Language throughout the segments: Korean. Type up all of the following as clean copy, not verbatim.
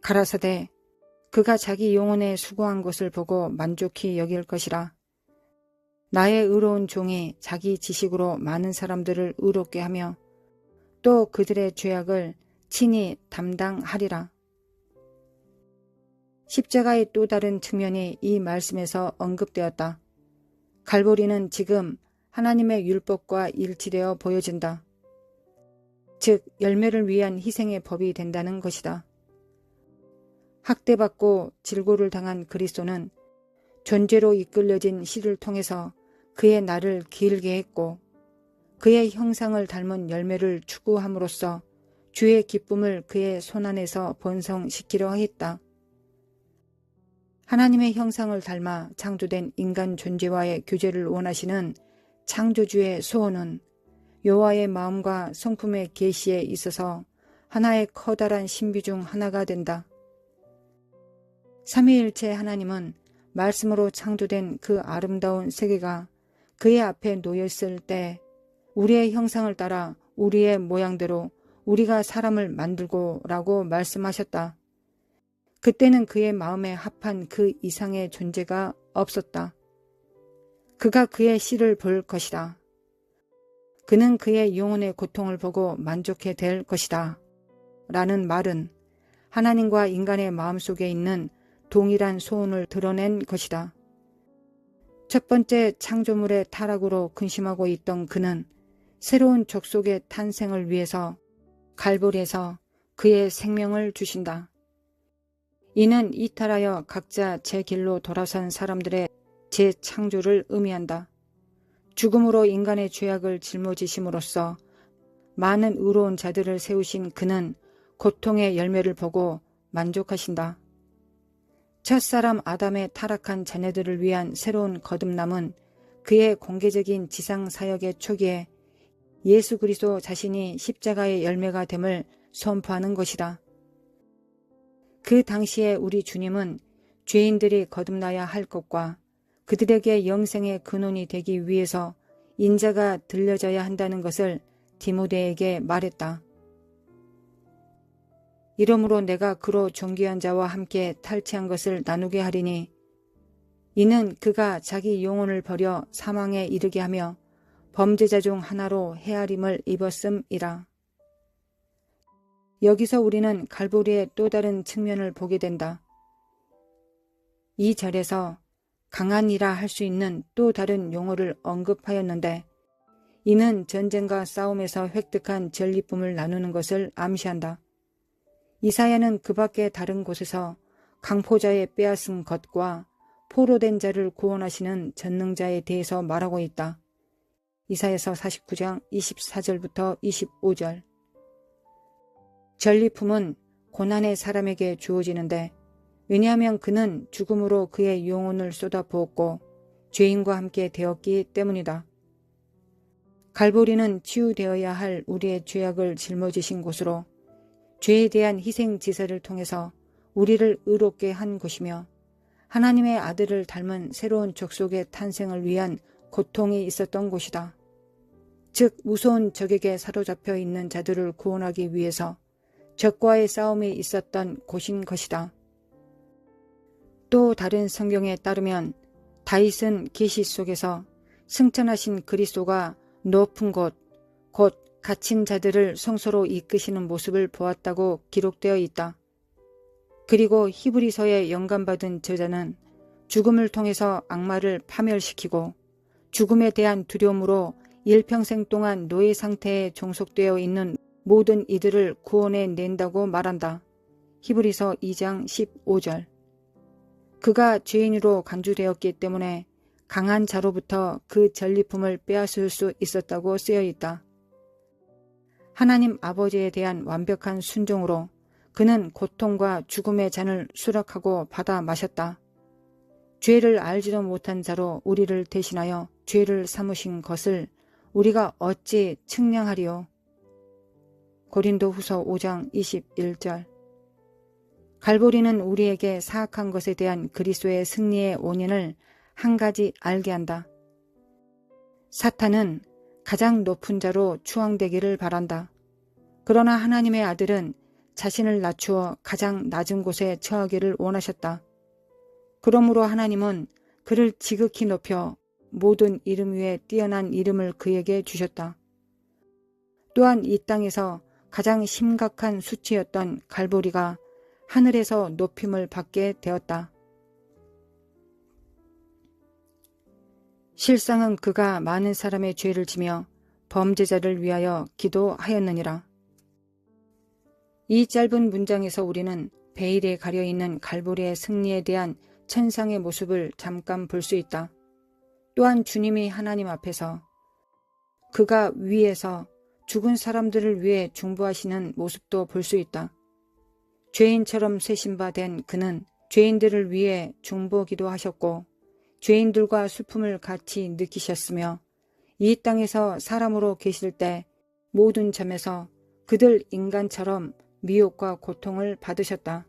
가라사대 그가 자기 영혼에 수고한 것을 보고 만족히 여길 것이라. 나의 의로운 종이 자기 지식으로 많은 사람들을 의롭게 하며 또 그들의 죄악을 친히 담당하리라. 십자가의 또 다른 측면이 이 말씀에서 언급되었다. 갈보리는 지금 하나님의 율법과 일치되어 보여진다. 즉 열매를 위한 희생의 법이 된다는 것이다. 학대받고 질고를 당한 그리스도는 존재로 이끌려진 씨를 통해서 그의 날을 길게 했고 그의 형상을 닮은 열매를 추구함으로써 주의 기쁨을 그의 손안에서 번성시키려 했다. 하나님의 형상을 닮아 창조된 인간 존재와의 교제를 원하시는 창조주의 소원은 여호와의 마음과 성품의 계시에 있어서 하나의 커다란 신비 중 하나가 된다. 삼위일체 하나님은 말씀으로 창조된 그 아름다운 세계가 그의 앞에 놓여있을 때 우리의 형상을 따라 우리의 모양대로 우리가 사람을 만들고 라고 말씀하셨다. 그때는 그의 마음에 합한 그 이상의 존재가 없었다. 그가 그의 씨를 볼 것이다. 그는 그의 영혼의 고통을 보고 만족해 될 것이다. 라는 말은 하나님과 인간의 마음속에 있는 동일한 소원을 드러낸 것이다. 첫 번째 창조물의 타락으로 근심하고 있던 그는 새로운 족속의 탄생을 위해서 갈보리에서 그의 생명을 주신다. 이는 이탈하여 각자 제 길로 돌아선 사람들의 재창조를 의미한다. 죽음으로 인간의 죄악을 짊어지심으로써 많은 의로운 자들을 세우신 그는 고통의 열매를 보고 만족하신다. 첫사람 아담의 타락한 자녀들을 위한 새로운 거듭남은 그의 공개적인 지상사역의 초기에 예수 그리스도 자신이 십자가의 열매가 됨을 선포하는 것이다. 그 당시에 우리 주님은 죄인들이 거듭나야 할 것과 그들에게 영생의 근원이 되기 위해서 인자가 들려져야 한다는 것을 디모데에게 말했다. 이러므로 내가 그로 존귀한 자와 함께 탈취한 것을 나누게 하리니 이는 그가 자기 영혼을 버려 사망에 이르게 하며 범죄자 중 하나로 헤아림을 입었음이라. 여기서 우리는 갈보리의 또 다른 측면을 보게 된다. 이 절에서 강한이라 할 수 있는 또 다른 용어를 언급하였는데 이는 전쟁과 싸움에서 획득한 전리품을 나누는 것을 암시한다. 이사야는 그 밖에 다른 곳에서 강포자의 빼앗은 것과 포로된 자를 구원하시는 전능자에 대해서 말하고 있다. 이사야서 49장 24절부터 25절. 전리품은 고난의 사람에게 주어지는데 왜냐하면 그는 죽음으로 그의 영혼을 쏟아부었고 죄인과 함께 되었기 때문이다. 갈보리는 치유되어야 할 우리의 죄악을 짊어지신 곳으로 죄에 대한 희생 지세를 통해서 우리를 의롭게 한 곳이며 하나님의 아들을 닮은 새로운 족속의 탄생을 위한 고통이 있었던 곳이다. 즉 무서운 적에게 사로잡혀 있는 자들을 구원하기 위해서 적과의 싸움이 있었던 곳인 것이다. 또 다른 성경에 따르면 다윗은 계시 속에서 승천하신 그리스도가 높은 곳, 곧 갇힌 자들을 성소로 이끄시는 모습을 보았다고 기록되어 있다. 그리고 히브리서에 영감받은 저자는 죽음을 통해서 악마를 파멸시키고 죽음에 대한 두려움으로 일평생 동안 노예 상태에 종속되어 있는 모든 이들을 구원해 낸다고 말한다. 히브리서 2장 15절. 그가 죄인으로 간주되었기 때문에 강한 자로부터 그 전리품을 빼앗을 수 있었다고 쓰여 있다. 하나님 아버지에 대한 완벽한 순종으로 그는 고통과 죽음의 잔을 수락하고 받아 마셨다. 죄를 알지도 못한 자로 우리를 대신하여 죄를 삼으신 것을 우리가 어찌 측량하리요. 고린도후서 5장 21절. 갈보리는 우리에게 사악한 것에 대한 그리스도의 승리의 원인을 한 가지 알게 한다. 사탄은 가장 높은 자로 추앙되기를 바란다. 그러나 하나님의 아들은 자신을 낮추어 가장 낮은 곳에 처하기를 원하셨다. 그러므로 하나님은 그를 지극히 높여 모든 이름 위에 뛰어난 이름을 그에게 주셨다. 또한 이 땅에서 가장 심각한 수치였던 갈보리가 하늘에서 높임을 받게 되었다. 실상은 그가 많은 사람의 죄를 지며 범죄자를 위하여 기도하였느니라. 이 짧은 문장에서 우리는 베일에 가려있는 갈보리의 승리에 대한 천상의 모습을 잠깐 볼 수 있다. 또한 주님이 하나님 앞에서 그가 위에서 죽은 사람들을 위해 중보하시는 모습도 볼 수 있다. 죄인처럼 쇄신바 된 그는 죄인들을 위해 중보기도 하셨고 죄인들과 슬픔을 같이 느끼셨으며 이 땅에서 사람으로 계실 때 모든 점에서 그들 인간처럼 미혹과 고통을 받으셨다.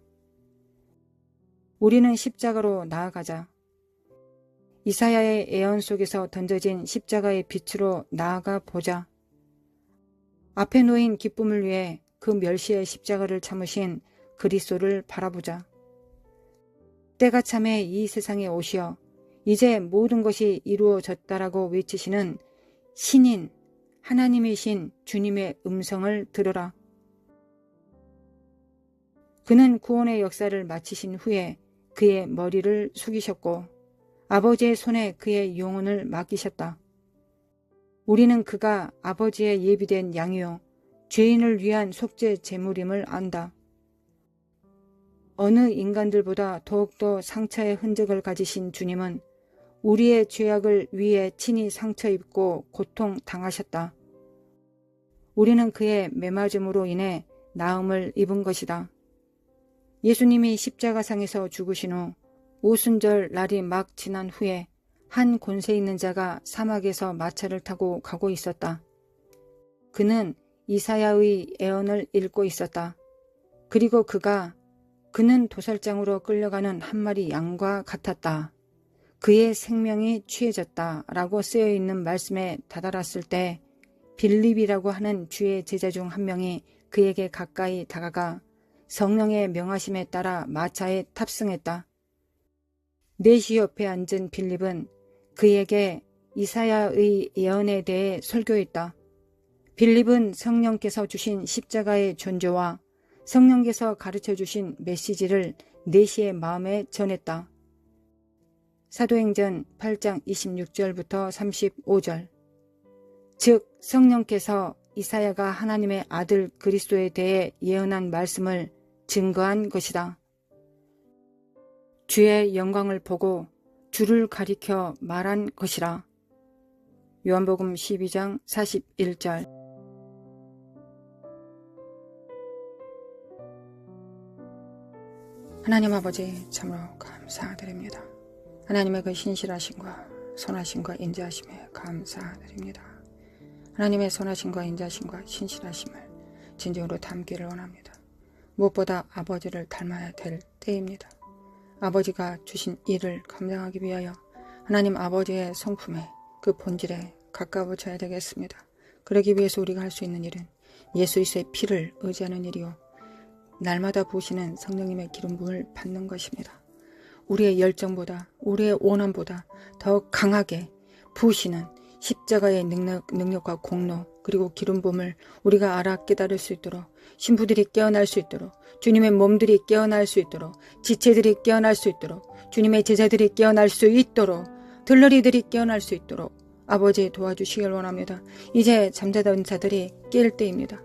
우리는 십자가로 나아가자. 이사야의 예언 속에서 던져진 십자가의 빛으로 나아가 보자. 앞에 놓인 기쁨을 위해 그 멸시의 십자가를 참으신 그리스도를 바라보자. 때가 참에 이 세상에 오시어 이제 모든 것이 이루어졌다라고 외치시는 신인 하나님이신 주님의 음성을 들으라. 그는 구원의 역사를 마치신 후에 그의 머리를 숙이셨고 아버지의 손에 그의 영혼을 맡기셨다. 우리는 그가 아버지의 예비된 양이요 죄인을 위한 속죄 제물임을 안다. 어느 인간들보다 더욱더 상처의 흔적을 가지신 주님은 우리의 죄악을 위해 친히 상처 입고 고통당하셨다. 우리는 그의 매맞음으로 인해 나음을 입은 것이다. 예수님이 십자가상에서 죽으신 후 오순절 날이 막 지난 후에 한 권세 있는 자가 사막에서 마차를 타고 가고 있었다. 그는 이사야의 예언을 읽고 있었다. 그리고 그는 도살장으로 끌려가는 한 마리 양과 같았다. 그의 생명이 취해졌다 라고 쓰여있는 말씀에 다다랐을 때 빌립이라고 하는 주의 제자 중 한 명이 그에게 가까이 다가가 성령의 명하심에 따라 마차에 탑승했다. 내시 옆에 앉은 빌립은 그에게 이사야의 예언에 대해 설교했다. 빌립은 성령께서 주신 십자가의 존재와 성령께서 가르쳐 주신 메시지를 내시의 마음에 전했다. 사도행전 8장 26절부터 35절. 즉 성령께서 이사야가 하나님의 아들 그리스도에 대해 예언한 말씀을 증거한 것이다. 주의 영광을 보고 주를 가리켜 말한 것이라. 요한복음 12장 41절. 하나님 아버지 참으로 감사드립니다. 하나님의 그 신실하심과 선하심과 인자하심에 감사드립니다. 하나님의 선하심과 인자하심과 신실하심을 진정으로 담기를 원합니다. 무엇보다 아버지를 닮아야 될 때입니다. 아버지가 주신 일을 감당하기 위하여 하나님 아버지의 성품에 그 본질에 가까워져야 되겠습니다. 그러기 위해서 우리가 할 수 있는 일은 예수 그리스도의 피를 의지하는 일이요 날마다 부으시는 성령님의 기름 부음을 받는 것입니다. 우리의 열정보다 우리의 원함보다 더 강하게 부으시는 십자가의 능력과 공로 그리고 기름 부음을 우리가 알아 깨달을 수 있도록 신부들이 깨어날 수 있도록 주님의 몸들이 깨어날 수 있도록 지체들이 깨어날 수 있도록 주님의 제자들이 깨어날 수 있도록 들러리들이 깨어날 수 있도록 아버지 도와주시길 원합니다. 이제 잠자던 자들이 깰 때입니다.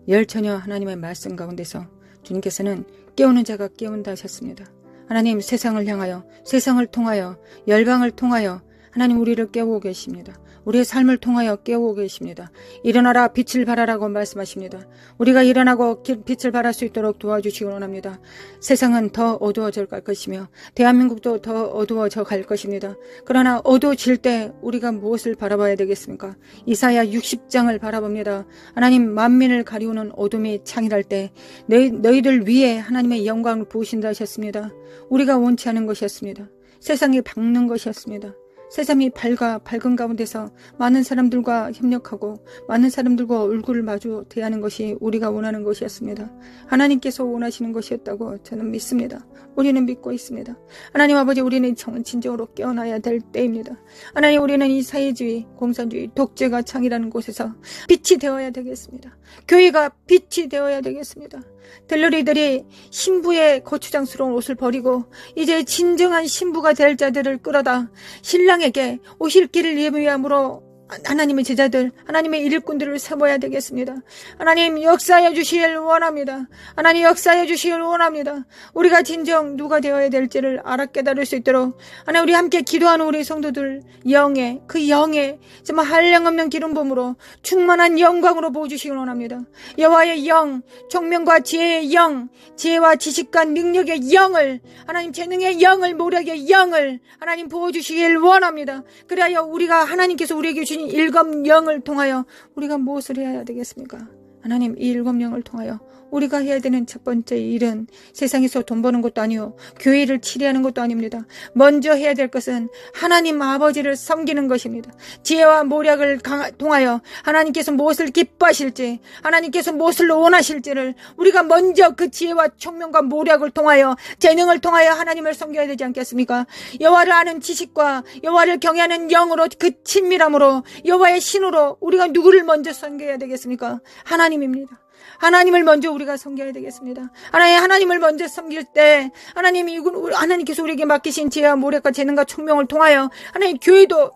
열처녀 하나님의 말씀 가운데서 주님께서는 깨우는 자가 깨운다 하셨습니다. 하나님 세상을 향하여 세상을 통하여 열방을 통하여 하나님 우리를 깨우고 계십니다. 우리의 삶을 통하여 깨우고 계십니다. 일어나라 빛을 발하라고 말씀하십니다. 우리가 일어나고 빛을 발할 수 있도록 도와주시기 원합니다. 세상은 더 어두워져 갈 것이며 대한민국도 더 어두워져 갈 것입니다. 그러나 어두워질 때 우리가 무엇을 바라봐야 되겠습니까? 이사야 60장을 바라봅니다. 하나님 만민을 가리우는 어둠이 창일할 때 너희들 위에 하나님의 영광을 부으신다 하셨습니다. 우리가 원치 않은 것이었습니다. 세상이 박는 것이었습니다. 세상이 밝은 가운데서 많은 사람들과 협력하고 많은 사람들과 얼굴을 마주 대하는 것이 우리가 원하는 것이었습니다. 하나님께서 원하시는 것이었다고 저는 믿습니다. 우리는 믿고 있습니다. 하나님 아버지, 우리는 진정으로 깨어나야 될 때입니다. 하나님, 우리는 이 사회주의, 공산주의, 독재가 창이라는 곳에서 빛이 되어야 되겠습니다. 교회가 빛이 되어야 되겠습니다. 들러리들이 신부의 거추장스러운 옷을 버리고 이제 진정한 신부가 될 자들을 끌어다 신랑에게 오실 길을 예비함으로 하나님의 제자들, 하나님의 일꾼들을 세워야 되겠습니다. 하나님, 역사해 주시길 원합니다. 하나님, 역사해 주시길 원합니다. 우리가 진정 누가 되어야 될지를 알아 깨달을 수 있도록 하나님, 우리 함께 기도하는 우리 성도들 영에, 그 영에 정말 한량없는 기름 부음으로 충만한 영광으로 부어주시길 원합니다. 여호와의 영, 총명과 지혜의 영, 지혜와 지식과 능력의 영을, 하나님 재능의 영을, 모략의 영을 하나님 부어주시길 원합니다. 그래야 우리가 하나님께서 우리에게 주신 일곱 영을 통하여 우리가 무엇을 해야 되겠습니까? 하나님, 이 일곱 영을 통하여 우리가 해야 되는 첫 번째 일은 세상에서 돈 버는 것도 아니요, 교회를 치리하는 것도 아닙니다. 먼저 해야 될 것은 하나님 아버지를 섬기는 것입니다. 지혜와 모략을 통하여 하나님께서 무엇을 기뻐하실지, 하나님께서 무엇을 원하실지를 우리가 먼저 그 지혜와 총명과 모략을 통하여, 재능을 통하여 하나님을 섬겨야 되지 않겠습니까? 여호와를 아는 지식과 여호와를 경외하는 영으로, 그 친밀함으로, 여호와의 신으로 우리가 누구를 먼저 섬겨야 되겠습니까? 하나님입니다. 하나님을 먼저 우리가 섬겨야 되겠습니다. 하나님을 먼저 섬길 때 하나님께서 우리에게 맡기신 지혜와 모략과 재능과 총명을 통하여 하나님, 교회도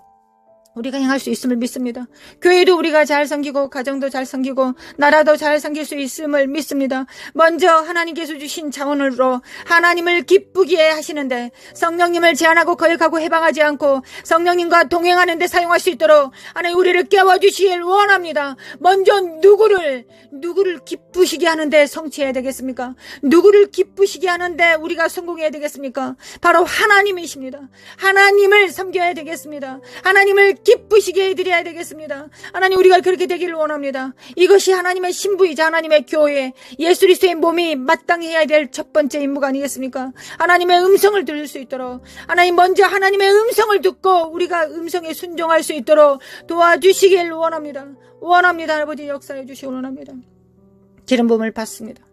우리가 행할 수 있음을 믿습니다. 교회도 우리가 잘 섬기고 가정도 잘 섬기고 나라도 잘 섬길 수 있음을 믿습니다. 먼저 하나님께서 주신 자원으로 하나님을 기쁘게 하시는데 성령님을 제한하고 거역하고 해방하지 않고 성령님과 동행하는 데 사용할 수 있도록 하나님, 우리를 깨워주시길 원합니다. 먼저 누구를 기쁘시게 하는데 성취해야 되겠습니까? 누구를 기쁘시게 하는데 우리가 성공해야 되겠습니까? 바로 하나님이십니다. 하나님을 섬겨야 되겠습니다. 하나님을 기쁘시게 해드려야 되겠습니다. 하나님, 우리가 그렇게 되기를 원합니다. 이것이 하나님의 신부이자 하나님의 교회, 예수 그리스도의 몸이 마땅히 해야 될 첫 번째 임무가 아니겠습니까? 하나님의 음성을 들을 수 있도록 하나님, 먼저 하나님의 음성을 듣고 우리가 음성에 순종할 수 있도록 도와주시길 원합니다. 아버지, 역사해 주시기 원합니다. 기름 부음을 받습니다.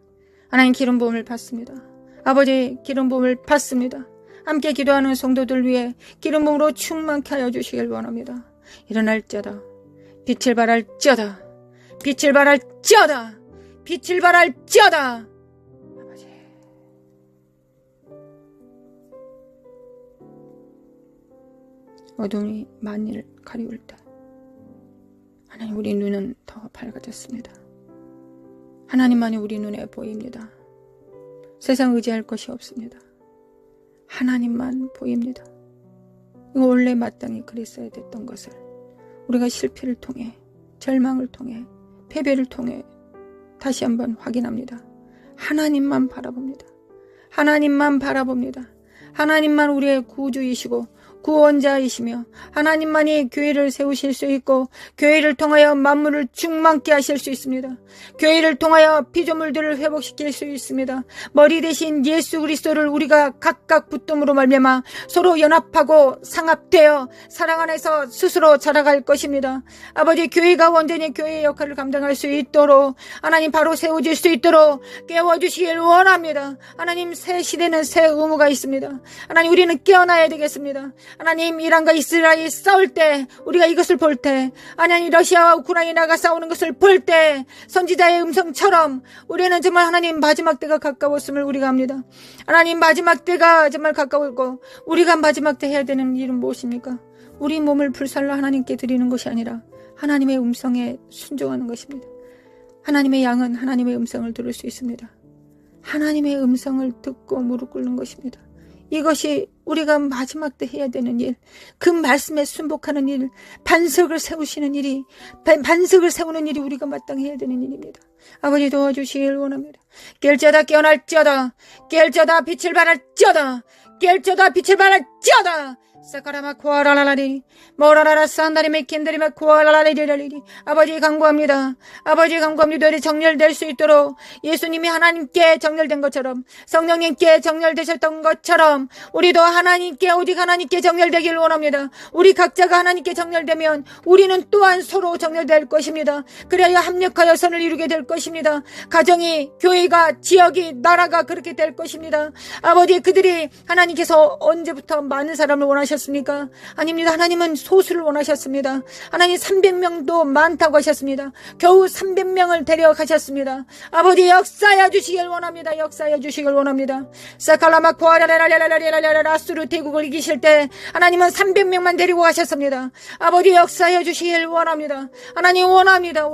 하나님, 기름 부음을 받습니다. 아버지, 기름 부음을 받습니다. 함께 기도하는 성도들 위해 기름 부음으로 충만케 하여 주시길 원합니다. 일어날지어다. 빛을 발할지어다. 빛을 발할지어다. 빛을 발할지어다. 아버지, 어둠이 만일 가리울 때 하나님, 우리 눈은 더 밝아졌습니다. 하나님만이 우리 눈에 보입니다. 세상 의지할 것이 없습니다. 하나님만 보입니다. 이거 원래 마땅히 그랬어야 됐던 것을 우리가 실패를 통해, 절망을 통해, 패배를 통해 다시 한번 확인합니다. 하나님만 바라봅니다. 하나님만 바라봅니다. 하나님만 우리의 구주이시고 구원자이시며 하나님만이 교회를 세우실 수 있고 교회를 통하여 만물을 충만케 하실 수 있습니다. 교회를 통하여 피조물들을 회복시킬 수 있습니다. 머리 대신 예수 그리스도를 우리가 각각 붙듦으로 말미암아 서로 연합하고 상합되어 사랑 안에서 스스로 자라갈 것입니다. 아버지, 교회가 온전히 교회의 역할을 감당할 수 있도록 하나님, 바로 세워질 수 있도록 깨워주시길 원합니다. 하나님, 새 시대는 새 의무가 있습니다. 하나님, 우리는 깨어나야 되겠습니다. 하나님, 이란과 이스라엘이 싸울 때, 우리가 이것을 볼 때, 하나님, 러시아와 우크라이나가 싸우는 것을 볼 때 선지자의 음성처럼 우리는 정말 하나님, 마지막 때가 가까웠음을 우리가 압니다. 하나님, 마지막 때가 정말 가까웠고 우리가 마지막 때 해야 되는 일은 무엇입니까? 우리 몸을 불살로 하나님께 드리는 것이 아니라 하나님의 음성에 순종하는 것입니다. 하나님의 양은 하나님의 음성을 들을 수 있습니다. 하나님의 음성을 듣고 무릎 꿇는 것입니다. 이것이 우리가 마지막 때 해야 되는 일, 그 말씀에 순복하는 일, 반석을 세우시는 일이, 반석을 세우는 일이 우리가 마땅히 해야 되는 일입니다. 아버지 도와주시길 원합니다. 깰지어다 깨어날지어다. 깰지어다 빛을 발할지어다. 깰지어다 빛을 발할지어다. 사카라마 코아라라라리 모라라라 산다리메 킨다리메 코아라라리리라리리. 아버지 간구합니다. 아버지 간구합니다. 우리 정렬될 수 있도록 예수님이 하나님께 정렬된 것처럼 성령님께 정렬되셨던 것처럼 우리도 하나님께 오직 하나님께 정렬되길 원합니다. 우리 각자가 하나님께 정렬되면 우리는 또한 서로 정렬될 것입니다. 그래야 합력하여 선을 이루게 될 것입니다. 가정이 교회가 지역이 나라가 그렇게 될 것입니다. 아버지 그들이 하나님께서 언제부터 많은 사람을 원하셨습니까? 아닙니다. 하나님은 소수를 원하셨습니다. 하나님 300명도 많다고 하셨습니다. 겨우 300명을 데려가셨습니다. 아버지 역사해 주시길 원합니다. 역사해 주시길 원합니다. 사칼라마코아라라라라라라라라스루 대국을 이기실 때 하나님은 300명만 데리고 가셨습니다. 아버지 역사해 주시길 원합니다. 하나님 원합니다.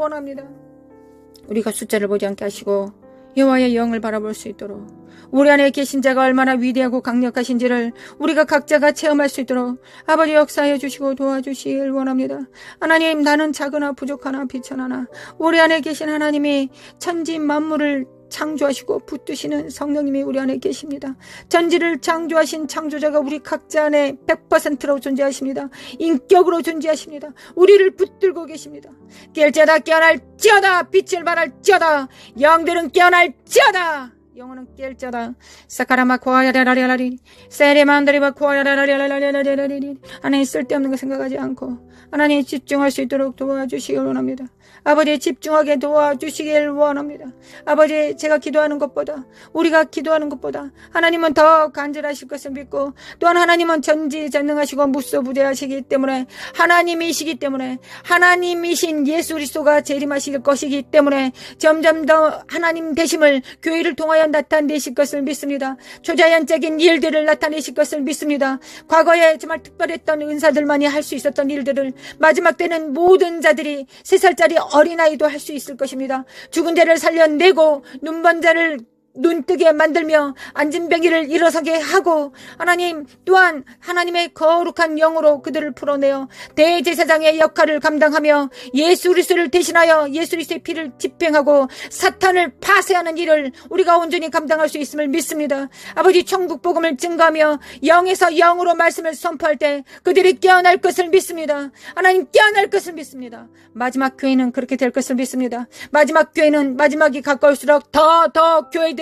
우리가 숫자를 보지 않게 하시고 여호와의 영을 바라볼 수 있도록 우리 안에 계신 자가 얼마나 위대하고 강력하신지를 우리가 각자가 체험할 수 있도록 아버지 역사해 주시고 도와주시길 원합니다. 하나님 나는 작으나 부족하나 비천하나 우리 안에 계신 하나님이 천지 만물을 창조하시고 붙드시는 성령님이 우리 안에 계십니다. 전지를 창조하신 창조자가 우리 각자 안에 100%로 존재하십니다. 인격으로 존재하십니다. 우리를 붙들고 계십니다. 깰지어다 깨어날지어다 빛을 발할지어다 영들은 깨어날지어다 영혼은 깰지어다. 사카라마 코아야라라라라리 세레만다리바 코아야라라라라라라라리. 하나님 쓸데없는 거 생각하지 않고 하나님 집중할 수 있도록 도와주시길 원합니다. 아버지 집중하게 도와주시길 원합니다. 아버지 제가 기도하는 것보다 우리가 기도하는 것보다 하나님은 더 간절하실 것을 믿고 또한 하나님은 전지전능하시고 무소부재하시기 때문에 하나님이시기 때문에 하나님이신 예수 그리스도가 재림하실 것이기 때문에 점점 더 하나님 되심을 교회를 통하여 나타내실 것을 믿습니다. 초자연적인 일들을 나타내실 것을 믿습니다. 과거에 정말 특별했던 은사들만이 할 수 있었던 일들을 마지막 때는 모든 자들이 3살짜리 어린아이도 할 수 있을 것입니다. 죽은 자를 살려내고 눈먼 자를 눈뜨게 만들며 안진뱅이를 일어서게 하고 하나님 또한 하나님의 거룩한 영으로 그들을 풀어내어 대제사장의 역할을 감당하며 예수 그리스도를 대신하여 예수 그리스도의 피를 집행하고 사탄을 파쇄하는 일을 우리가 온전히 감당할 수 있음을 믿습니다. 아버지 천국 복음을 증거하며 영에서 영으로 말씀을 선포할 때 그들이 깨어날 것을 믿습니다. 하나님 깨어날 것을 믿습니다. 마지막 교회는 그렇게 될 것을 믿습니다. 마지막 교회는 마지막이 가까울수록 더 교회들은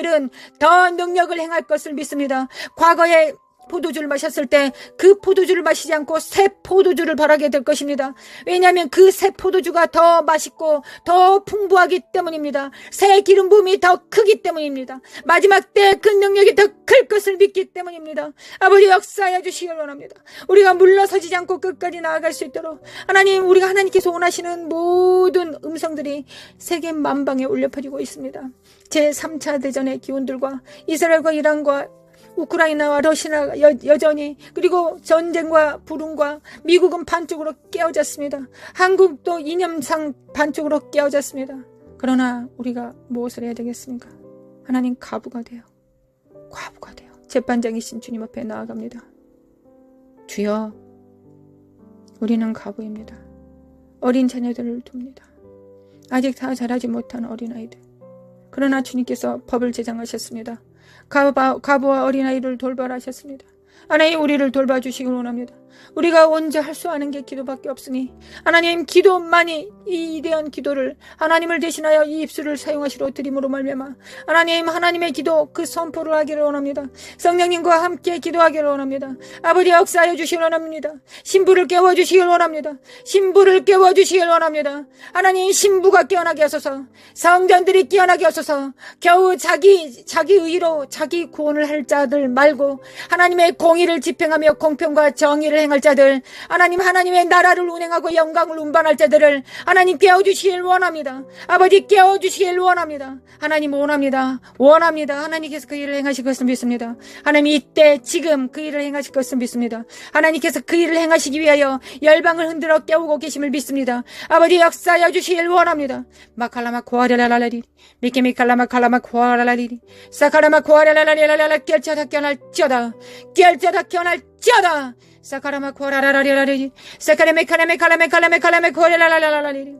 더 능력을 행할 것을 믿습니다. 과거에 포도주를 마셨을 때 그 포도주를 마시지 않고 새 포도주를 바라게 될 것입니다. 왜냐하면 그 새 포도주가 더 맛있고 더 풍부하기 때문입니다. 새 기름 부음이 더 크기 때문입니다. 마지막 때 그 능력이 더 클 것을 믿기 때문입니다. 아버지 역사해 주시길 원합니다. 우리가 물러서지 않고 끝까지 나아갈 수 있도록 하나님 우리가 하나님께서 원하시는 모든 음성들이 세계 만방에 울려 퍼지고 있습니다. 제3차 대전의 기운들과 이스라엘과 이란과 우크라이나와 러시아가 여전히 그리고 전쟁과 불운과 미국은 반쪽으로 깨어졌습니다. 한국도 이념상 반쪽으로 깨어졌습니다. 그러나 우리가 무엇을 해야 되겠습니까? 하나님 과부가 돼요. 재판장이신 주님 앞에 나아갑니다. 주여 우리는 과부입니다. 어린 자녀들을 둡니다. 아직 다 자라지 못한 어린아이들. 그러나 주님께서 법을 제정하셨습니다. 과부와 어린아이를 돌봐하셨습니다. 하나님 우리를 돌봐주시길 원합니다. 우리가 언제 할 수 아는 게 기도밖에 없으니 하나님 기도만이 이 위대한 기도를 하나님을 대신하여 이 입술을 사용하시러 드림으로 말미암아 하나님 하나님의 기도 그 선포를 하기를 원합니다. 성령님과 함께 기도하기를 원합니다. 아버지 역사하여 주시길 원합니다. 신부를 깨워주시길 원합니다. 하나님 신부가 깨어나게 하소서. 성전들이 깨어나게 하소서. 겨우 자기 의로 자기 구원을 할 자들 말고 하나님의 공의를 집행하며 공평과 정의를 행할 자들 하나님의 나라를 운행하고 영광을 운반할 자들을 하나님 깨워주시길 원합니다. 아버지 깨워주시길 원합니다. 하나님 원합니다. 하나님께서 그 일을 행하실 것을 믿습니다. 하나님 이때 지금 그 일을 행하실 것을 믿습니다. 하나님께서 그 일을 행하시기 위하여 열방을 흔들어 깨우고 계심을 믿습니다. 아버지 역사하여 주시길 원합니다. 마칼라마 코아라라라리 미케미칼라마 칼라마 코아라라리 사카라마 코아라라라리라라 깨어날지어다 사카라마 코아라라라리라리 사카라메 칼라메 코아라라라라리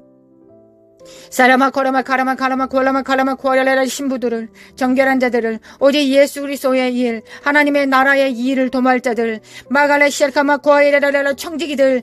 사라마 코라마 카라마 카라마 콜라마 카라마 코알라라 신부들을, 정결한 자들을, 오직 예수 그리스도의 일, 하나님의 나라의 일을 도모할 자들, 마갈레 시알카마 코아이라라라 청지기들을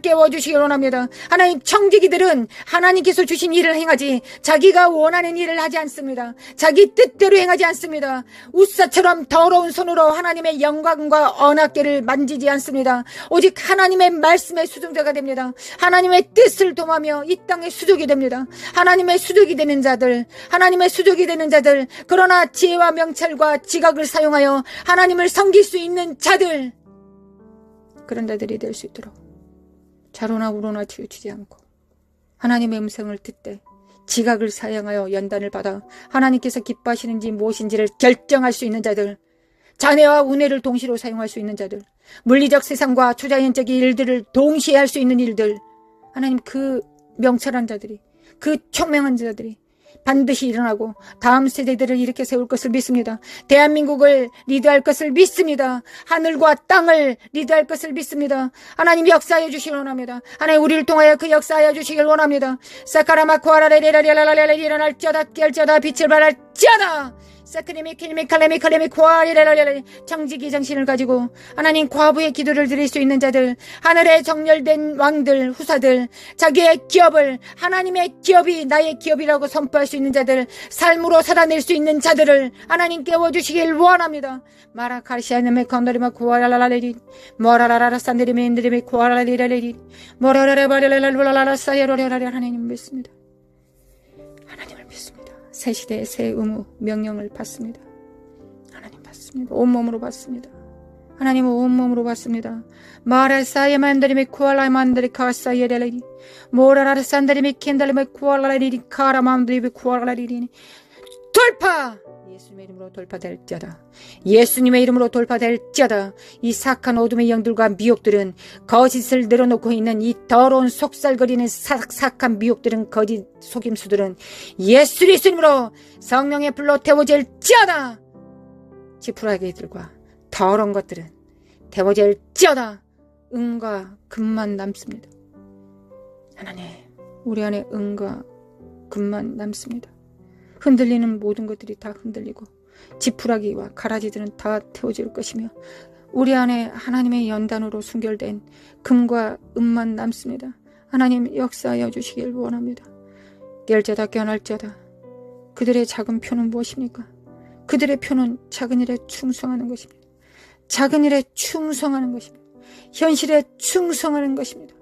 깨워주시기 원합니다. 하나님, 청지기들은 하나님께서 주신 일을 행하지 자기가 원하는 일을 하지 않습니다. 자기 뜻대로 행하지 않습니다. 우사처럼 더러운 손으로 하나님의 영광과 언약궤를 만지지 않습니다. 오직 하나님의 말씀의 수종자가 됩니다. 하나님의 뜻을 도모하며 이 땅의 수족이 됩니다. 하나님의 수족이 되는 자들, 그러나 지혜와 명찰과 지각을 사용하여 하나님을 섬길 수 있는 자들, 그런 자들이 될 수 있도록 좌로나 우로나 치우치지 않고 하나님의 음성을 듣되 지각을 사용하여 연단을 받아 하나님께서 기뻐하시는지 무엇인지를 결정할 수 있는 자들, 자네와 운해를 동시로 사용할 수 있는 자들, 물리적 세상과 초자연적인 일들을 동시에 할 수 있는 일들, 하나님, 그 명철한 자들이, 그 총명한 자들이 반드시 일어나고 다음 세대들을 일으켜 세울 것을 믿습니다. 대한민국을 리드할 것을 믿습니다. 하늘과 땅을 리드할 것을 믿습니다. 하나님, 역사해 주시길 원합니다. 하나님, 우리를 통하여 그 역사하여 주시길 원합니다. 사카라마코아라레레라레라레라 일어날지어다, 깰지어다, 빛을 발할지어다. 사크리미 킬미 칼레미 칼레미 코아리레라레라 정직이 정신을 가지고 하나님, 과부의 기도를 드릴 수 있는 자들, 하늘에 정렬된 왕들, 후사들, 자기의 기업을 하나님의 기업이 나의 기업이라고 선포할 수 있는 자들, 삶으로 살아낼 수 있는 자들을 하나님 깨워주시길 원합니다. 마라카시아네메 건더리마 코아라라레리 모라라라 산데리메 인드리메 코아라리라레리 모라라라바레라라라라 사이로레라레 하나님 믿습니다. 하나님을 믿습니다. 새 시대의 새 의무 명령을 받습니다. 하나님 받습니다. 온몸으로 받습니다. 하나님은 온몸으로 받습니다. 마라사이에 만드리메 쿠알라이 만드리 카사이에레레리 모라라라 산데리메 켄달리메 쿠알라리리 카라맘드리메 쿠알라리리 돌파! 예수님의 이름으로 돌파될지어다. 예수님의 이름으로 돌파될지어다. 이 사악한 어둠의 영들과 미혹들은, 거짓을 늘어놓고 있는 이 더러운 속살거리는 사악한 미혹들은, 거짓 속임수들은 예수 그리스도로 성령의 불로 태워질지어다. 지푸라기들과 더러운 것들은 태워질지어다. 은과 금만 남습니다. 하나님, 우리 안에 은과 금만 남습니다. 흔들리는 모든 것들이 다 흔들리고 지푸라기와 가라지들은 다 태워질 것이며 우리 안에 하나님의 연단으로 순결된 금과 은만 남습니다. 하나님, 역사하여 주시길 원합니다. 깰자다 깨어날자다. 그들의 작은 표는 무엇입니까? 그들의 표는 작은 일에 충성하는 것입니다. 작은 일에 충성하는 것입니다. 현실에 충성하는 것입니다.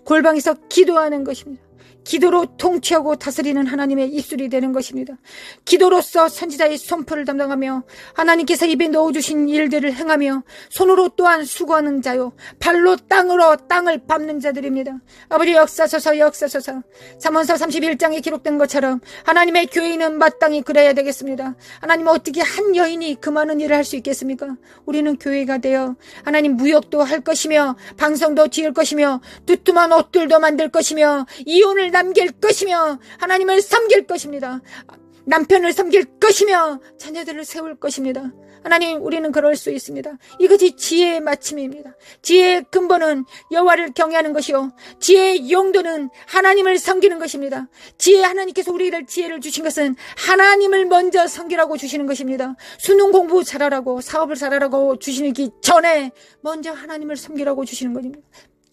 골방에서 기도하는 것입니다. 기도로 통치하고 다스리는 하나님의 입술이 되는 것입니다. 기도로서 선지자의 선포를 담당하며 하나님께서 입에 넣어주신 일들을 행하며 손으로 또한 수고하는 자요, 발로 땅을 밟는 자들입니다. 아버지, 역사소서 역사소서. 잠언서 31장에 기록된 것처럼 하나님의 교회는 마땅히 그래야 되겠습니다. 하나님, 어떻게 한 여인이 그 많은 일을 할 수 있겠습니까? 우리는 교회가 되어 하나님 무역도 할 것이며 방송도 지을 것이며 두툼한 옷들도 만들 것이며 이혼을 남길 것이며 하나님을 섬길 것입니다. 남편을 섬길 것이며 자녀들을 세울 것입니다. 하나님, 우리는 그럴 수 있습니다. 이것이 지혜의 마침입니다. 지혜의 근본은 여호와를 경외하는 것이요, 지혜의 용도는 하나님을 섬기는 것입니다. 하나님께서 우리를 지혜를 주신 것은 하나님을 먼저 섬기라고 주시는 것입니다. 수능 공부 잘하라고, 사업을 잘하라고 주시기 전에 먼저 하나님을 섬기라고 주시는 것입니다.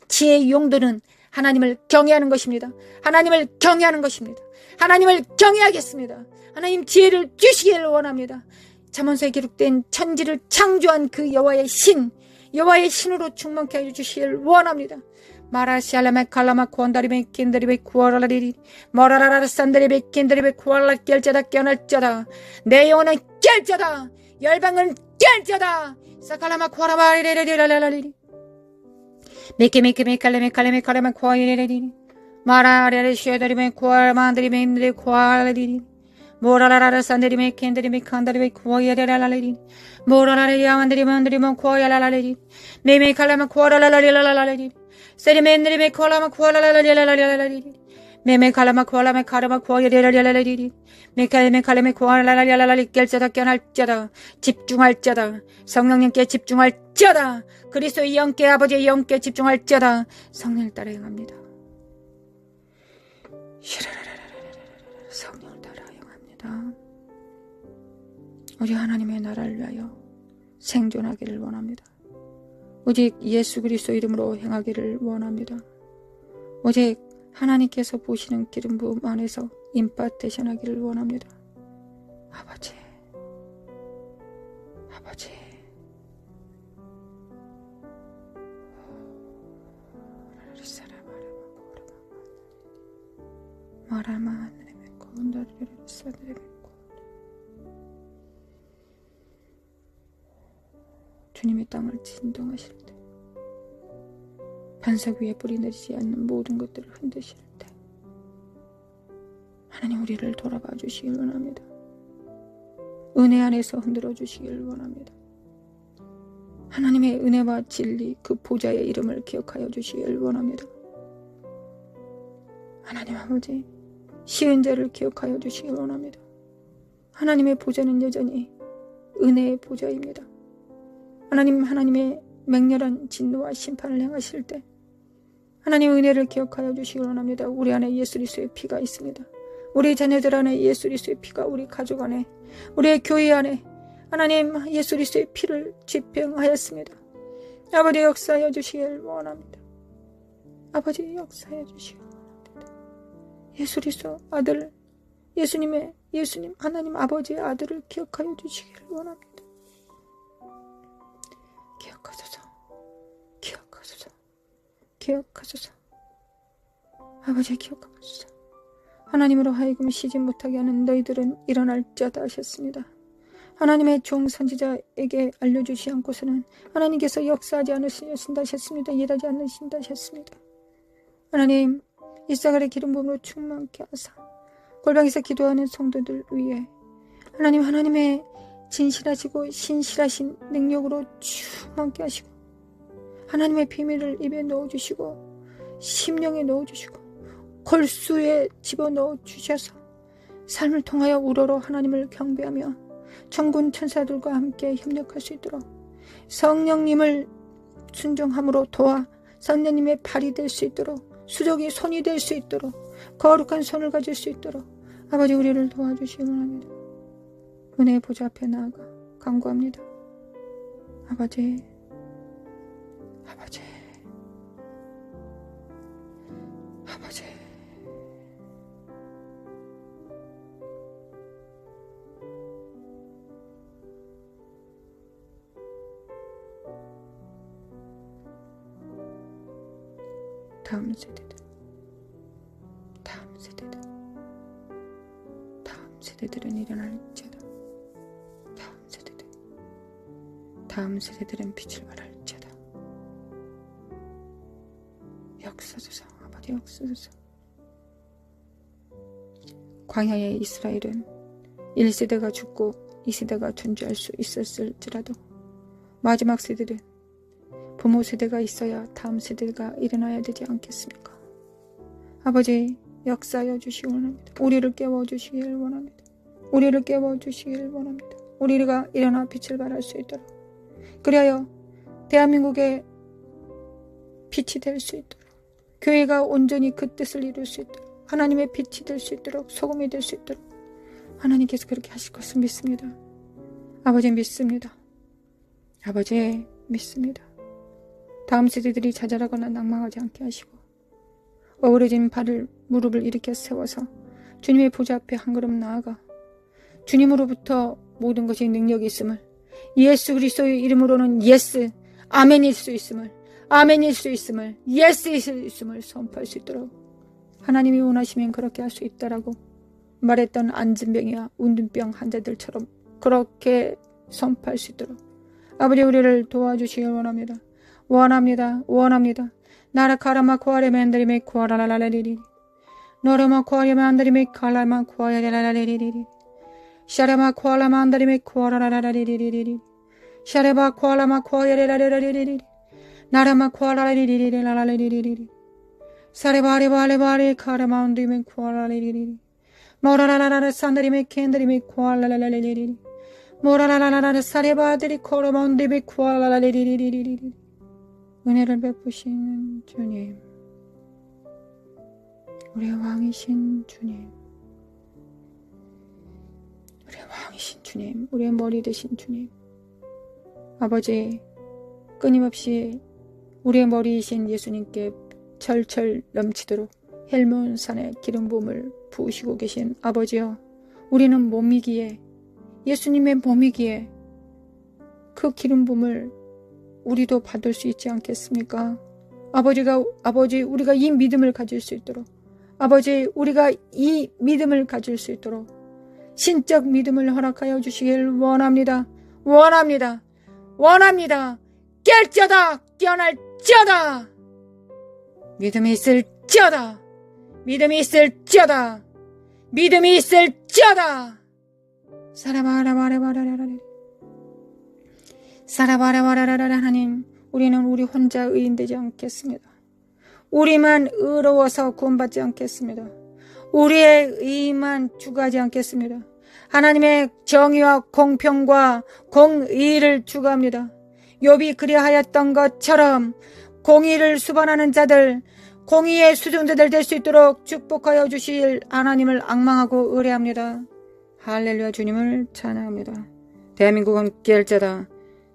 지혜의 용도는 하나님을 경외하는 것입니다. 하나님을 경외하는 것입니다. 하나님을 경외하겠습니다. 하나님, 지혜를 주시기를 원합니다. 잠언서에 기록된 천지를 창조한 그 여호와의 신으로 충만케 해주시기를 원합니다. 마라시알라메 칼라마 쿠안다리메 킨다리베 쿠아라리리 머라라라 산다리베 킨다리베 쿠알라 깰자다 깨어날자다. 내 영혼은 깰자다. 열방은 깰자다. 사칼라마 쿠아라바리레레레라라리리 메케메칼레메 쿠아이레레리 마라레레 쉐다리메 쿠아만다리메 임드레 쿠아라리리 모라라라 산다리메 켄다리메 칸다리베 쿠아이레레라라리리 모라라레 야만다리메 쿠아야라라리리 메메칼라마 쿠아라라라리라라리리 세리메인드리메 쿠알라마 쿠아라라라리라라리리 메메칼라마 쿠알라메 카라마 쿠아이레레라라리리 메칼메 쿠아라라라리라라리 깰자다 깨어날자다. 집중할자다. 성령님께 집중할자다. 그리스도의 영께, 아버지의 영께 집중할자다. 성령을 따라 행합니다. 성령을 따라 행합니다. 우리 하나님의 나라를 위하여 생존하기를 원합니다. 오직 예수 그리스도 이름으로 행하기를 원합니다. 오직 하나님께서 보시는 기름 부음 안에서 임파테이션 하기를 원합니다. 아버지, 아버지, 주님의 땅을 진동하실 때, 반석 위에 뿌리 내리지 않는 모든 것들을 흔드실 때 하나님 우리를 돌아봐 주시길 원합니다. 은혜 안에서 흔들어 주시길 원합니다. 하나님의 은혜와 진리 그 보좌의 이름을 기억하여 주시길 원합니다. 하나님 아버지 시은 자를 기억하여 주시길 원합니다. 하나님의 보좌는 여전히 은혜의 보좌입니다. 하나님의 맹렬한 진노와 심판을 행하실 때 하나님의 은혜를 기억하여 주시기 원합니다. 우리 안에 예수 그리스도의 피가 있습니다. 우리 자녀들 안에 예수 그리스도의 피가, 우리 가족 안에, 우리의 교회 안에 하나님 예수 그리스도의 피를 집행하였습니다. 아버지 역사하여 주시길 원합니다. 아버지 역사하여 주시길 원합니다. 예수 그리스도 아들 예수님 하나님 아버지의 아들을 기억하여 주시길 원합니다. 기억하소서. 아버지 기억하소서. 하나님으로 하여금 쉬지 못하게 하는 너희들은 일어날 자다 하셨습니다. 하나님의 종 선지자에게 알려주시 않고서는 하나님께서 역사하지 않으신다 하셨습니다. 일하지 않으신다 하셨습니다. 하나님 이사갈의 기름 부음으로 충만케 하사 골방에서 기도하는 성도들 위해 하나님의 진실하시고 신실하신 능력으로 충만케 하시고 하나님의 비밀을 입에 넣어주시고 심령에 넣어주시고 골수에 집어넣어 주셔서 삶을 통하여 우러러 하나님을 경배하며 천군 천사들과 함께 협력할 수 있도록 성령님을 순종함으로 도와 성령님의 발이 될 수 있도록 수족이 손이 될 수 있도록 거룩한 손을 가질 수 있도록 아버지 우리를 도와주시기 원합니다. 은혜의 보좌 앞에 나아가 간구합니다. 아버지 다음 세대들은 일어날 자다. 다음 세대들은 빛을 발할 자다. 역사소서 아버지 역사소서. 광야의 이스라엘은 1세대가 죽고 2세대가 존재할 수 있었을지라도 마지막 세대는 부모 세대가 있어야 다음 세대가 일어나야 되지 않겠습니까? 아버지 역사하여 주시기 원합니다. 우리를 깨워주시길 원합니다. 우리가 일어나 빛을 발할 수 있도록 그리하여 대한민국의 빛이 될 수 있도록 교회가 온전히 그 뜻을 이룰 수 있도록 하나님의 빛이 될 수 있도록 소금이 될 수 있도록 하나님께서 그렇게 하실 것을 믿습니다. 아버지 믿습니다. 다음 세대들이 좌절하거나 낭망하지 않게 하시고 어우러진 무릎을 일으켜 세워서 주님의 보좌 앞에 한 걸음 나아가 주님으로부터 모든 것이 능력이 있음을 예수 그리스도의 이름으로는 예스 아멘일 수 있음을 예스일 수 있음을 선포할 수 있도록 하나님이 원하시면 그렇게 할 수 있다라고 말했던 안진병이와 운둔병 환자들처럼 그렇게 선포할 수 있도록 아버지 우리를 도와주시길 원합니다. 나라 카라마 코아레 맨드리메 코아라라라리리 노르마 코아레 만드리메 칼라마 코아라라라리리 샤레마 코알라 만드리메 코아라라라리리리 샤레바 코알라마 코아레라라리리리 나라마 코아라라리리리라라리리리 사레바레바레바레 카라마운드리메 코아라리리리 모라라라라 산드리메 켄드리메 코알라라리리리 모라라라라 사레바들이 코라마운드리메 코알라라리리리리 은혜를 베푸시는 주님 우리의 왕이신 주님, 우리의 왕이신 주님, 우리의 머리 되신 주님, 아버지, 끊임없이 우리의 머리이신 예수님께 철철 넘치도록 헬몬산의 기름 부음을 부으시고 계신 아버지여, 우리는 몸이기에, 예수님의 몸이기에 그 기름 부음을 우리도 받을 수 있지 않겠습니까? 아버지, 우리가 이 믿음을 가질 수 있도록, 아버지, 우리가 이 믿음을 가질 수 있도록 신적 믿음을 허락하여 주시길 원합니다. 원합니다. 원합니다. 깰지어다, 깨어날지어다. 믿음이 있을지어다. 믿음이 있을지어다. 믿음이 있을지어다. 사라바라바라라라라라. 하나님, 우리는 우리 혼자 의인되지 않겠습니다. 우리만 의로워서 구원받지 않겠습니다. 우리의 의만 추구하지 않겠습니다. 하나님의 정의와 공평과 공의를 추구합니다. 욥이 그리하였던 것처럼 공의를 수반하는 자들, 공의의 수종자들 될 수 있도록 축복하여 주실 하나님을 앙망하고 의뢰합니다. 할렐루야. 주님을 찬양합니다. 대한민국은 깨알자다.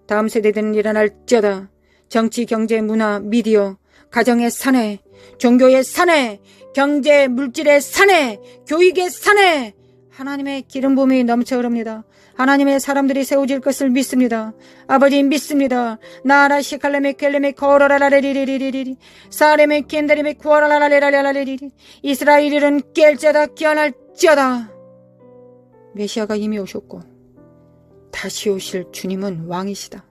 다음 세대들은 일어날지어다. 정치, 경제, 문화, 미디어, 가정의 사내, 종교의 사내, 경제, 물질의 사내, 교육의 사내, 하나님의 기름 부음이 넘쳐 흐릅니다. 하나님의 사람들이 세워질 것을 믿습니다. 아버지 믿습니다. 나라 시칼레메 켈레메 코라라라레리리리리리 사레메 켄다리메 쿠아라라라레라레리리 이스라엘은 깰자다, 깨어날지어다. 메시아가 이미 오셨고 다시 오실 주님은 왕이시다.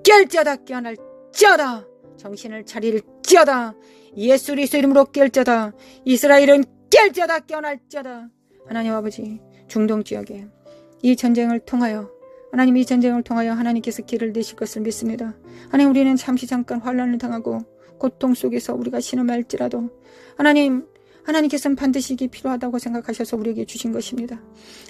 깰자다, 깨어날지어다. 정신을 차릴지어다. 예수 그리스도 이름으로 깰자다. 이스라엘은 깰자다, 깨어날지어다. 하나님 아버지, 중동 지역에 이 전쟁을 통하여, 하나님 이 전쟁을 통하여 하나님께서 길을 내실 것을 믿습니다. 하나님, 우리는 잠깐 환난을 당하고 고통 속에서 우리가 신음할지라도 하나님께서는 반드시 이게 필요하다고 생각하셔서 우리에게 주신 것입니다.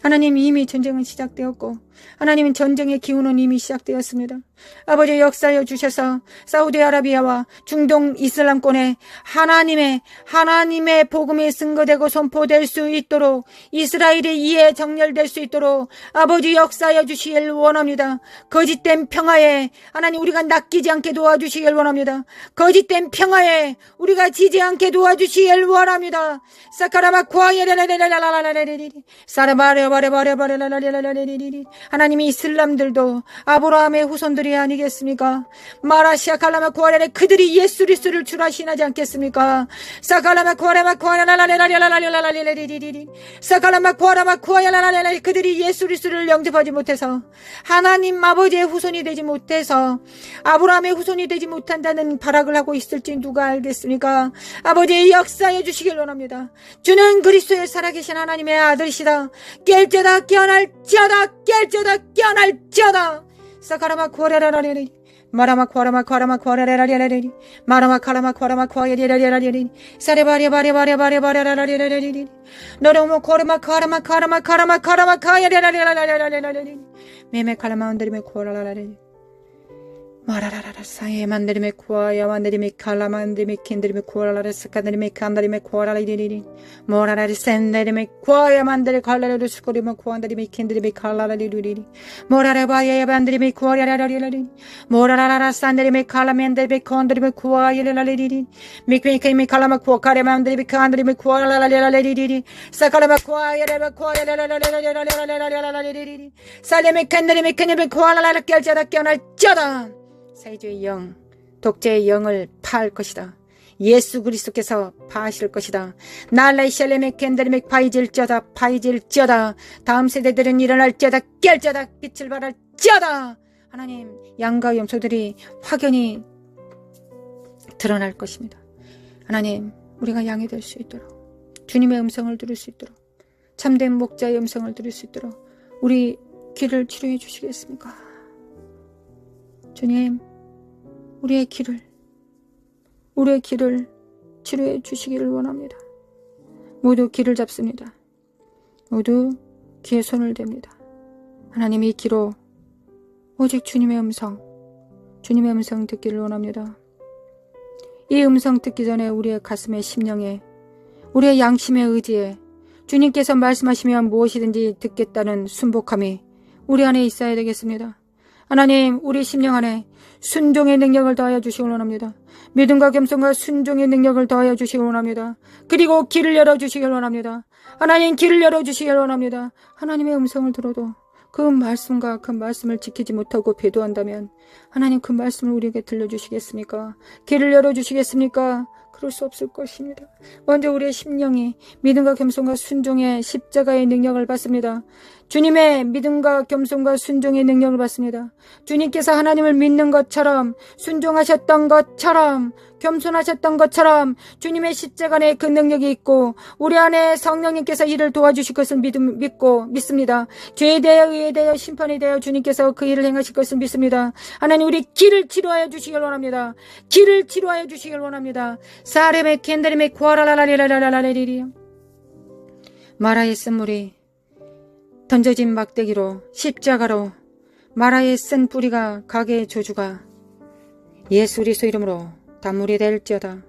하나님, 이미 전쟁은 시작되었고 하나님은 전쟁의 기운은 이미 시작되었습니다. 아버지, 역사여 주셔서 사우디아라비아와 중동 이슬람권에 하나님의 복음이 증거되고 선포될 수 있도록, 이스라엘의 이해 정렬될 수 있도록 아버지 역사여 주시길 원합니다. 거짓된 평화에 하나님 우리가 낚이지 않게 도와주시길 원합니다. 거짓된 평화에 우리가 지지 않게 도와주시길 원합니다. 사카라마 쿠아예레레레레레레레레레레 사라바레바레바레바레라레레레레레레. 하나님이 이슬람들도 아브라함의 후손들이 아니겠습니까? 마라시아 칼라마 쿠아레레, 그들이 예수 그리스도를 주라시나지 않겠습니까? 사칼라마 쿠아레마 쿠아레라레라레라레라레레레레레 사칼라마 쿠아라마 쿠아야라레레, 그들이 예수 그리스도를 영접하지 못해서 하나님 아버지의 후손이 되지 못해서 아브라함의 후손이 되지 못한다는 발악을 하고 있을지 누가 알겠습니까? 아버지의 역사해 주시길 원합니다. 주는 그리스도의 살아계신 하나님의 아들이시다. 깰지어다, 깨어날지어다. 깰지어다, 깨어날지어다. 사카라마 쿠아레라레레 마라마 쿠아라마 쿠아라마 쿠아레라레레레 마라마 카라마 쿠아라마 쿠아예레레레레레 사레바레바레바레바레바레라레레레레 너로모 코르마 카라마 카라마 카라마 카라마 카예레레레레레레레 메메 카라마 온데리메 쿠아라라레 마라라라라 사예 만데리메 쿠아야 만데리메 칼라마 만데리메 킨데리메 쿠아라라 스카데리메 칸다리메 쿠아라리리리 모라라리 센데리메 쿠아야 만데리 칼라라리 스코리메 쿠안데리메 킨데리메 칼라라리리리 모라라바야 만데리메 쿠아라라리리리 모라라라라 산데리메 칼라멘데리메 콘데리메 쿠아이레라리리리 미크미케미 칼라마 쿠아카레 만데리메 칸데리메 쿠아라라리리리 사카라마 쿠아야레바 쿠아야라라라라라라라라라라리리 살레메 칸데리메 칸데리메 쿠아라라라 깰자다, 깨어날지어다. 세주의 영, 독재의 영을 파할 것이다. 예수 그리스도께서 파하실 것이다. 날라이샬레메 켄데리메 파이질지어다. 다음 세대들은 일어날지어다, 깰지어다, 빛을 발할지어다. 하나님, 양과 염소들이 확연히 드러날 것입니다. 하나님, 우리가 양이 될 수 있도록, 주님의 음성을 들을 수 있도록, 참된 목자의 음성을 들을 수 있도록 우리 귀를 치료해 주시겠습니까? 주님, 우리의 귀를 치료해 주시기를 원합니다. 모두 귀를 잡습니다. 모두 귀에 손을 댑니다. 하나님, 이 귀로 오직 주님의 음성 듣기를 원합니다. 이 음성 듣기 전에 우리의 가슴에, 심령에, 우리의 양심에 의지해 주님께서 말씀하시면 무엇이든지 듣겠다는 순복함이 우리 안에 있어야 되겠습니다. 하나님, 우리 심령 안에 순종의 능력을 더하여 주시기 원합니다. 믿음과 겸손과 순종의 능력을 더하여 주시기 원합니다. 그리고 길을 열어주시기 원합니다. 하나님, 길을 열어주시기 원합니다. 하나님의 음성을 들어도 그 말씀과 그 말씀을 지키지 못하고 배도한다면 하나님, 그 말씀을 우리에게 들려주시겠습니까? 길을 열어주시겠습니까? 그럴 수 없을 것입니다. 먼저 우리의 심령이 믿음과 겸손과 순종의 십자가의 능력을 받습니다. 주님의 믿음과 겸손과 순종의 능력을 받습니다. 주님께서 하나님을 믿는 것처럼, 순종하셨던 것처럼, 겸손하셨던 것처럼 주님의 십자가 안에 그 능력이 있고 우리 안에 성령님께서 이를 도와주실 것을 믿습니다. 죄에 대하여, 의에 대하여, 심판에 대하여 주님께서 그 일을 행하실 것을 믿습니다. 하나님, 우리 길을 치료하여 주시길 원합니다. 길을 치료하여 주시길 원합니다. 사레메 켄다리메 쿠아라라라라라라라리리. 마라의 쓴물이 던져진 막대기로, 십자가로 마라의 쓴 뿌리가, 가게의 저주가 예수 그리스도 이름으로 단물이 될지어다.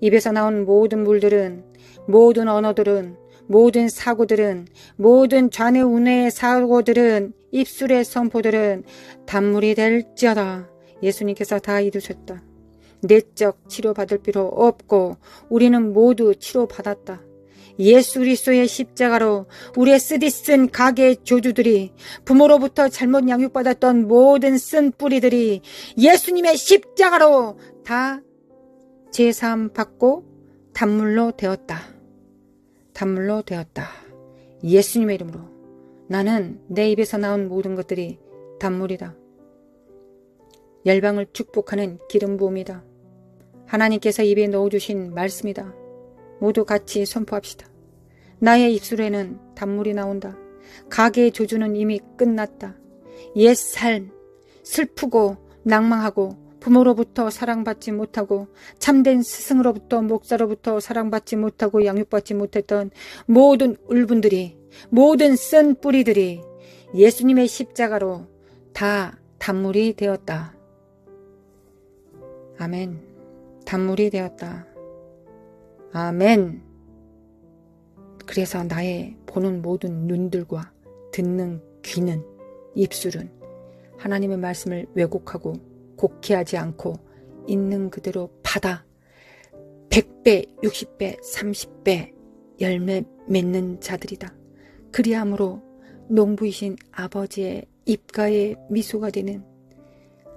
입에서 나온 모든 물들은, 모든 언어들은, 모든 사고들은, 모든 좌뇌우뇌의 사고들은, 입술의 선포들은 단물이 될지어다. 예수님께서 다 이루셨다. 내적 치료받을 필요 없고 우리는 모두 치료받았다. 예수 그리스도의 십자가로 우리의 쓰디쓴 가게의 조주들이, 부모로부터 잘못 양육받았던 모든 쓴 뿌리들이 예수님의 십자가로 다 제사함 받고 단물로 되었다. 단물로 되었다. 예수님의 이름으로 나는 내 입에서 나온 모든 것들이 단물이다. 열방을 축복하는 기름 부음이다. 하나님께서 입에 넣어주신 말씀이다. 모두 같이 선포합시다. 나의 입술에는 단물이 나온다. 가게의 조주는 이미 끝났다. 옛 삶, 슬프고 낭망하고 부모로부터 사랑받지 못하고 참된 스승으로부터 목사로부터 사랑받지 못하고 양육받지 못했던 모든 울분들이, 모든 쓴 뿌리들이 예수님의 십자가로 다 단물이 되었다. 아멘. 단물이 되었다. 아멘. 그래서 나의 보는 모든 눈들과 듣는 귀는, 입술은 하나님의 말씀을 왜곡하고 곡해하지 않고 있는 그대로 받아 100배, 60배, 30배 열매 맺는 자들이다. 그리함으로 농부이신 아버지의 입가에 미소가 되는,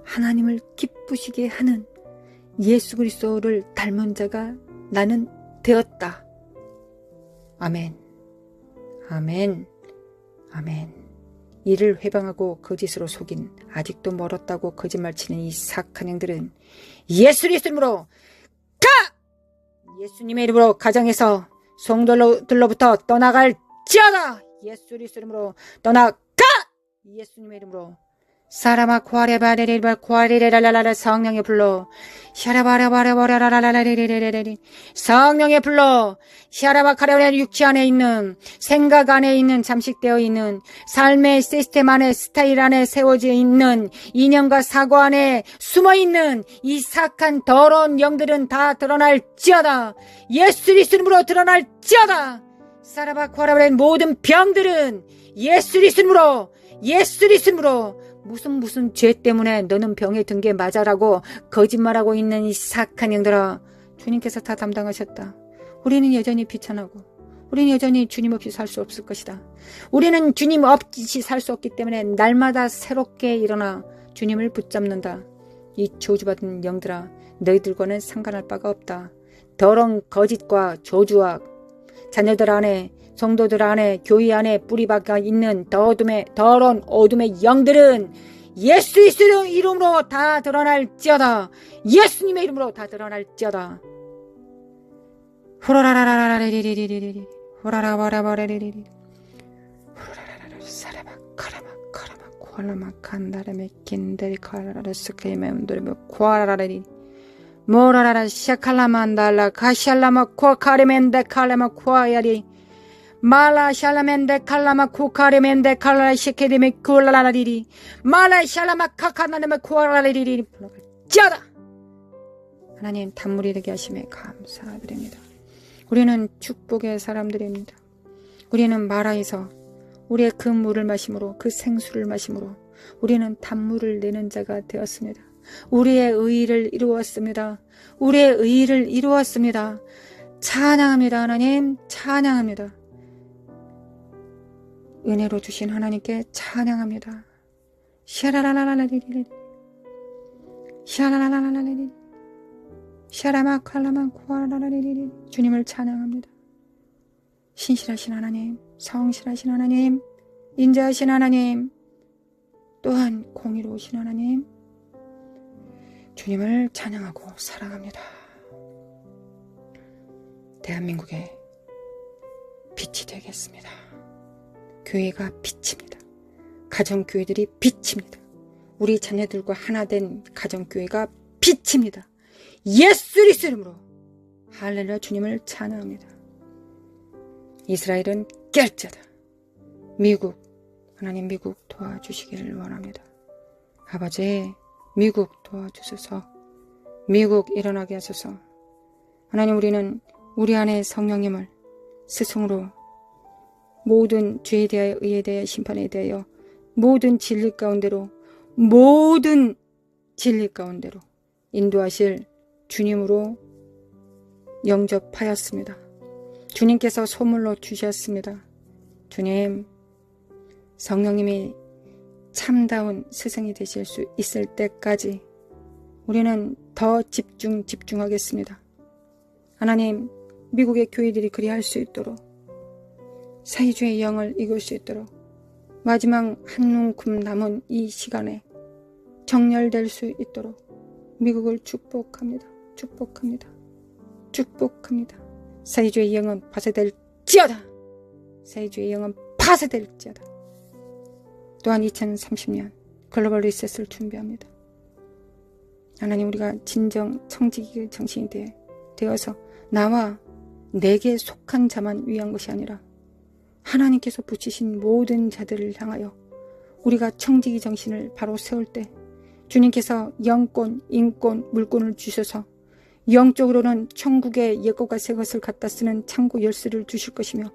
하나님을 기쁘시게 하는 예수 그리스도를 닮은 자가 나는 되었다. 아멘. 아멘. 아멘. 이를 회방하고 거짓으로 속인, 아직도 멀었다고 거짓말치는 이 사악한 형들은 예수 그리스도로 가! 예수님의 이름으로 가정에서 성도들로부터 떠나갈지어다. 예수 그리스도로 떠나가! 예수님의 이름으로 사라마 쿠아레바레레바 쿠아레레라라라. 성령의 불로 샤라바라바라바라라라라레레레레레. 성령의 불로 샤라바카레레. 육체 안에 있는, 생각 안에 있는, 잠식되어 있는 삶의 시스템 안에, 스타일 안에 세워져 있는, 이념과 사고 안에 숨어있는 이 사악한 더러운 영들은 다 드러날지어다. 예수 그리스도로 드러날지어다. 사라바 쿠아레바레. 모든 병들은 예수 그리스도로, 예수 그리스도로, 무슨 죄 때문에 너는 병에 든 게 맞아라고 거짓말하고 있는 이 사악한 영들아, 주님께서 다 담당하셨다. 우리는 여전히 비천하고 우리는 여전히 주님 없이 살 수 없을 것이다. 우리는 주님 없이 살 수 없기 때문에 날마다 새롭게 일어나 주님을 붙잡는다. 이 저주받은 영들아, 너희들과는 상관할 바가 없다. 더러운 거짓과 저주와 자녀들 안에, 성도들 안에, 교회 안에 뿌리박아 있는 더러운 어둠의 영들은 예수 그리스도의 이름으로 다 드러날지어다. 예수님의 이름으로 다 드러날지어다. 후라라라라라리리리리리 후라라바라바라리리리 후라라라라 사라바 카라마 카라마 쿠알라마 칸다라메 킨데리 카라라 스케이메운드르메 쿠아라라리 모라라라 샤칼라만달라 카샬라마 쿠아카리멘데 칼라마 쿠아야리 말라 샬라멘데 칼라마 쿠카리멘데 칼라 시케데메 쿠라라리리 말라 샬라마 카카나네메 쿠아라리리리. 짜다. 하나님, 단물이 되게 하심에 감사드립니다. 우리는 축복의 사람들입니다. 우리는 마라에서 우리의 그 물을 마심으로, 그 생수를 마심으로 우리는 단물을 내는 자가 되었습니다. 우리의 의의를 이루었습니다. 우리의 의의를 이루었습니다. 찬양합니다. 하나님, 찬양합니다. 은혜로 주신 하나님께 찬양합니다. 샤라라라라리리 샤라라라라리리 샤라마칼라만 코아라라리리 주님을 찬양합니다. 신실하신 하나님, 성실하신 하나님, 인자하신 하나님, 또한 공의로우신 하나님, 주님을 찬양하고 사랑합니다. 대한민국의 빛이 되겠습니다. 교회가 빛입니다. 가정교회들이 빛입니다. 우리 자녀들과 하나 된 가정교회가 빛입니다. 예수 그리스도 이름으로 할렐루야. 주님을 찬양합니다. 이스라엘은 깰자다. 미국, 하나님 미국 도와주시기를 원합니다. 아버지, 미국 도와주소서. 미국 일어나게 하소서. 하나님, 우리는 우리 안에 성령님을 스승으로 모든 죄에 대하여, 의에 대하여, 심판에 대하여 모든 진리 가운데로, 모든 진리 가운데로 인도하실 주님으로 영접하였습니다. 주님께서 소물로 주셨습니다. 주님, 성령님이 참다운 스승이 되실 수 있을 때까지 우리는 더 집중하겠습니다. 하나님, 미국의 교회들이 그리할 수 있도록, 사이주의 영을 이길 수 있도록, 마지막 한 움큼 남은 이 시간에 정렬될 수 있도록 미국을 축복합니다. 축복합니다. 축복합니다. 사이주의 영은 파쇄될지어다. 사이주의 영은 파쇄될지어다. 또한 2030년 글로벌 리셋을 준비합니다. 하나님, 우리가 진정 청지기 정신이 되어서 나와 내게 속한 자만 위한 것이 아니라 하나님께서 붙이신 모든 자들을 향하여 우리가 청지기 정신을 바로 세울 때 주님께서 영권, 인권, 물권을 주셔서 영적으로는 천국의 옛것과 새것을 갖다 쓰는 창고 열쇠를 주실 것이며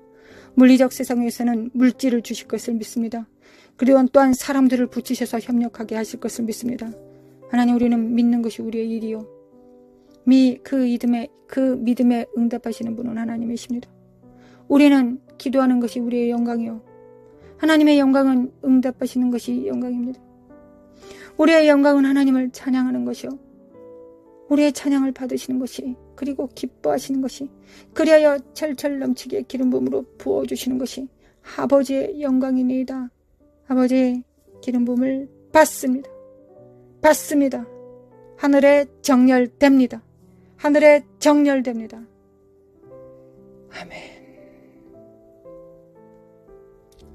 물리적 세상에서는 물질을 주실 것을 믿습니다. 그리고 또한 사람들을 붙이셔서 협력하게 하실 것을 믿습니다. 하나님, 우리는 믿는 것이 우리의 일이요, 그 믿음에 응답하시는 분은 하나님이십니다. 우리는 기도하는 것이 우리의 영광이요, 하나님의 영광은 응답하시는 것이 영광입니다. 우리의 영광은 하나님을 찬양하는 것이요, 우리의 찬양을 받으시는 것이, 그리고 기뻐하시는 것이, 그리하여 철철 넘치게 기름 부음으로 부어주시는 것이 아버지의 영광이니이다. 아버지의 기름 부음을 받습니다. 받습니다. 하늘에 정렬됩니다. 하늘에 정렬됩니다. 아멘.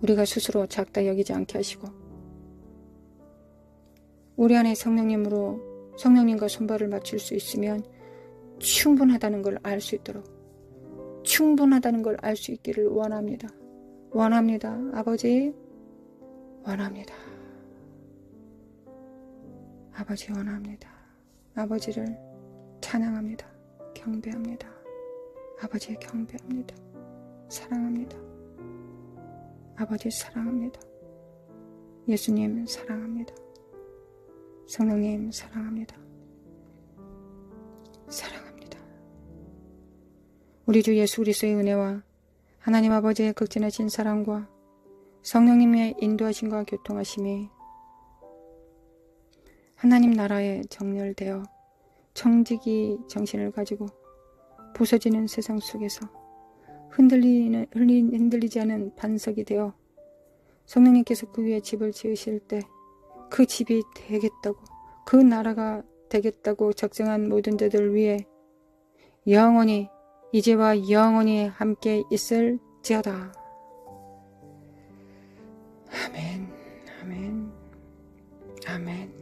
우리가 스스로 작다 여기지 않게 하시고 우리 안에 성령님과 손발을 맞출 수 있으면 충분하다는 걸 알 수 있도록, 충분하다는 걸 알 수 있기를 원합니다. 원합니다. 아버지, 원합니다. 아버지, 원합니다. 아버지를 찬양합니다. 경배합니다. 아버지 경배합니다. 사랑합니다. 아버지 사랑합니다. 예수님 사랑합니다. 성령님 사랑합니다. 사랑합니다. 우리 주 예수 그리스도의 은혜와 하나님 아버지의 극진하신 사랑과 성령님의 인도하심과 교통하심이 하나님 나라에 정렬되어 청지기 정신을 가지고 부서지는 세상 속에서 흔들리지 않은 반석이 되어 성령님께서 그 위에 집을 지으실 때 그 집이 되겠다고, 그 나라가 되겠다고 작정한 모든 자들 위해 영원히, 이제와 영원히 함께 있을지어다. 아멘, 아멘, 아멘.